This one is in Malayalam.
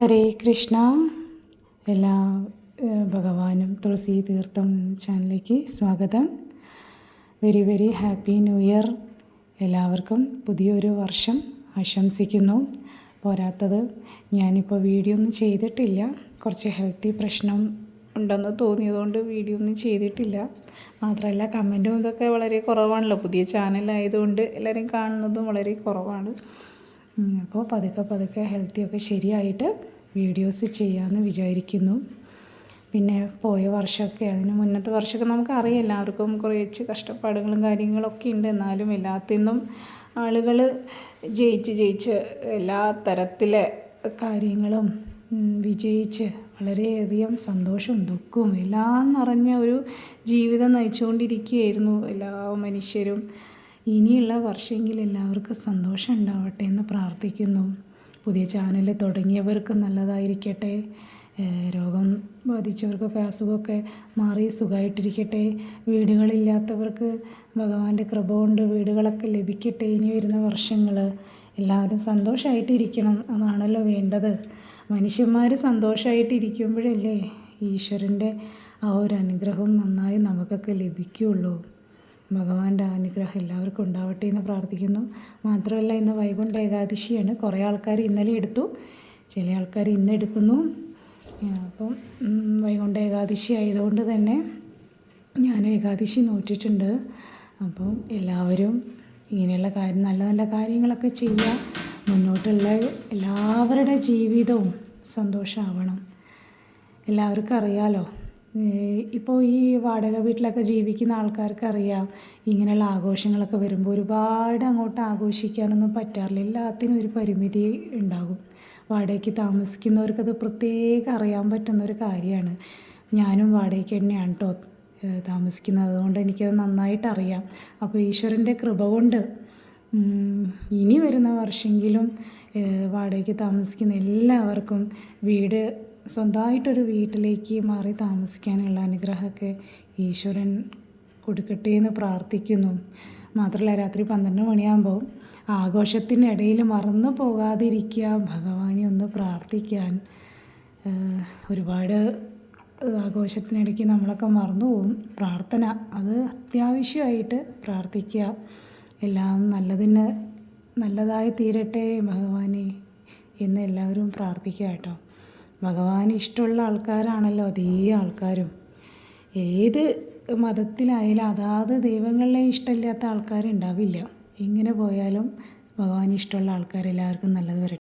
ഹരേ കൃഷ്ണ. എല്ലാ ഭഗവാനും തുളസി തീർത്ഥം ചാനലിലേക്ക് സ്വാഗതം. Very very happy new year. എല്ലാവർക്കും പുതിയൊരു വർഷം ആശംസിക്കുന്നു. പോരാത്തത് ഞാനിപ്പോൾ വീഡിയോ ഒന്നും ചെയ്തിട്ടില്ല. കുറച്ച് ഹെൽത്തി പ്രശ്നം ഉണ്ടെന്ന് തോന്നിയതുകൊണ്ട് വീഡിയോ ഒന്നും ചെയ്തിട്ടില്ല. മാത്രമല്ല കമൻറ്റും ഇതൊക്കെ വളരെ കുറവാണല്ലോ. പുതിയ ചാനലായതുകൊണ്ട് എല്ലാവരും കാണുന്നതും വളരെ കുറവാണ്. അപ്പോൾ പതുക്കെ ഹെൽത്തിയൊക്കെ ശരിയായിട്ട് വീഡിയോസ് ചെയ്യാമെന്ന് വിചാരിക്കുന്നു. പിന്നെ പോയ വർഷമൊക്കെ അതിന് മുന്നത്തെ വർഷമൊക്കെ നമുക്കറിയാം, എല്ലാവർക്കും കുറച്ച് കഷ്ടപ്പാടുകളും കാര്യങ്ങളൊക്കെ ഉണ്ട്. എന്നാലും എല്ലാത്തിനും ആളുകൾ ജയിച്ച് എല്ലാ തരത്തിലെ കാര്യങ്ങളും വിജയിച്ച് വളരെയധികം സന്തോഷവും ദുഃഖവും എല്ലാം നിറഞ്ഞ ഒരു ജീവിതം നയിച്ചുകൊണ്ടിരിക്കുകയായിരുന്നു എല്ലാ മനുഷ്യരും. ഇനിയുള്ള വർഷമെങ്കിലും എല്ലാവർക്കും സന്തോഷം ഉണ്ടാവട്ടെ എന്ന് പ്രാർത്ഥിക്കുന്നു. പുതിയ ചാനൽ തുടങ്ങിയവർക്ക് നല്ലതായിരിക്കട്ടെ. രോഗം ബാധിച്ചവർക്കൊക്കെ അസുഖമൊക്കെ മാറി സുഖമായിട്ടിരിക്കട്ടെ. വീടുകളില്ലാത്തവർക്ക് ഭഗവാന്റെ കൃപ കൊണ്ട് വീടുകളൊക്കെ ലഭിക്കട്ടെ. ഇനി വരുന്ന വർഷങ്ങൾ എല്ലാവരും സന്തോഷമായിട്ടിരിക്കണം. അതാണല്ലോ വേണ്ടത്. മനുഷ്യന്മാർ സന്തോഷമായിട്ടിരിക്കുമ്പോഴല്ലേ ഈശ്വരൻ്റെ ആ ഒരു അനുഗ്രഹം നന്നായി നമുക്കൊക്കെ ലഭിക്കുകയുള്ളൂ. ഭഗവാന്റെ അനുഗ്രഹം എല്ലാവർക്കും ഉണ്ടാവട്ടെ എന്ന് പ്രാർത്ഥിക്കുന്നു. മാത്രമല്ല ഇന്ന് വൈകുണ്ഠ ഏകാദശിയാണ്. കുറേ ആൾക്കാർ ഇന്നലെ എടുത്തു, ചില ആൾക്കാർ ഇന്ന് എടുക്കുന്നു. അപ്പം വൈകുണ്ഠ ഏകാദശി ആയതുകൊണ്ട് തന്നെ ഞാൻ ഏകാദശി നോറ്റിട്ടുണ്ട്. അപ്പം എല്ലാവരും ഇങ്ങനെയുള്ള നല്ല നല്ല കാര്യങ്ങളൊക്കെ ചെയ്യുക. മുന്നോട്ടുള്ള എല്ലാവരുടെ ജീവിതവും സന്തോഷമാവണം. എല്ലാവർക്കും അറിയാലോ, ഇപ്പോൾ ഈ വാടക വീട്ടിലൊക്കെ ജീവിക്കുന്ന ആൾക്കാർക്ക് അറിയാം, ഇങ്ങനെയുള്ള ആഘോഷങ്ങളൊക്കെ വരുമ്പോൾ ഒരുപാട് അങ്ങോട്ട് ആഘോഷിക്കാനൊന്നും പറ്റാറില്ല. എല്ലാത്തിനും ഒരു പരിമിതി ഉണ്ടാകും. വാടകയ്ക്ക് താമസിക്കുന്നവർക്കത് പ്രത്യേകം അറിയാൻ പറ്റുന്നൊരു കാര്യമാണ്. ഞാനും വാടകയ്ക്ക് തന്നെയാണ് കേട്ടോ താമസിക്കുന്നത്. അതുകൊണ്ട് എനിക്കത് നന്നായിട്ട് അറിയാം. അപ്പോൾ ഈശ്വരൻ്റെ കൃപ കൊണ്ട് ഇനി വരുന്ന വർഷമെങ്കിലും വാടകയ്ക്ക് താമസിക്കുന്ന എല്ലാവർക്കും സ്വന്തമായിട്ടൊരു വീട്ടിലേക്ക് മാറി താമസിക്കാനുള്ള അനുഗ്രഹമൊക്കെ ഈശ്വരൻ കൊടുക്കട്ടെ എന്ന് പ്രാർത്ഥിക്കുന്നു. മാത്രമല്ല രാത്രി 12 മണിയാകുമ്പോൾ ആഘോഷത്തിനിടയിൽ മറന്നു പോകാതിരിക്കുക, ഭഗവാനെ ഒന്ന് പ്രാർത്ഥിക്കാൻ. ഒരുപാട് ആഘോഷത്തിനിടയ്ക്ക് നമ്മളൊക്കെ മറന്നു പോകും. പ്രാർത്ഥന അത് അത്യാവശ്യമായിട്ട് പ്രാർത്ഥിക്കുക. എല്ലാം നല്ലതായി തീരട്ടെ ഭഗവാനെ എന്ന് എല്ലാവരും പ്രാർത്ഥിക്കുക കേട്ടോ. ഭഗവാന് ഇഷ്ടമുള്ള ആൾക്കാരാണല്ലോ അതേ ആൾക്കാരും. ഏത് മതത്തിലായാലും അതാത് ദൈവങ്ങളെ ഇഷ്ടമില്ലാത്ത ആൾക്കാരുണ്ടാവില്ല. എങ്ങനെ പോയാലും ഭഗവാന് ഇഷ്ടമുള്ള ആൾക്കാരെല്ലാവർക്കും നല്ലത് വരട്ടെ.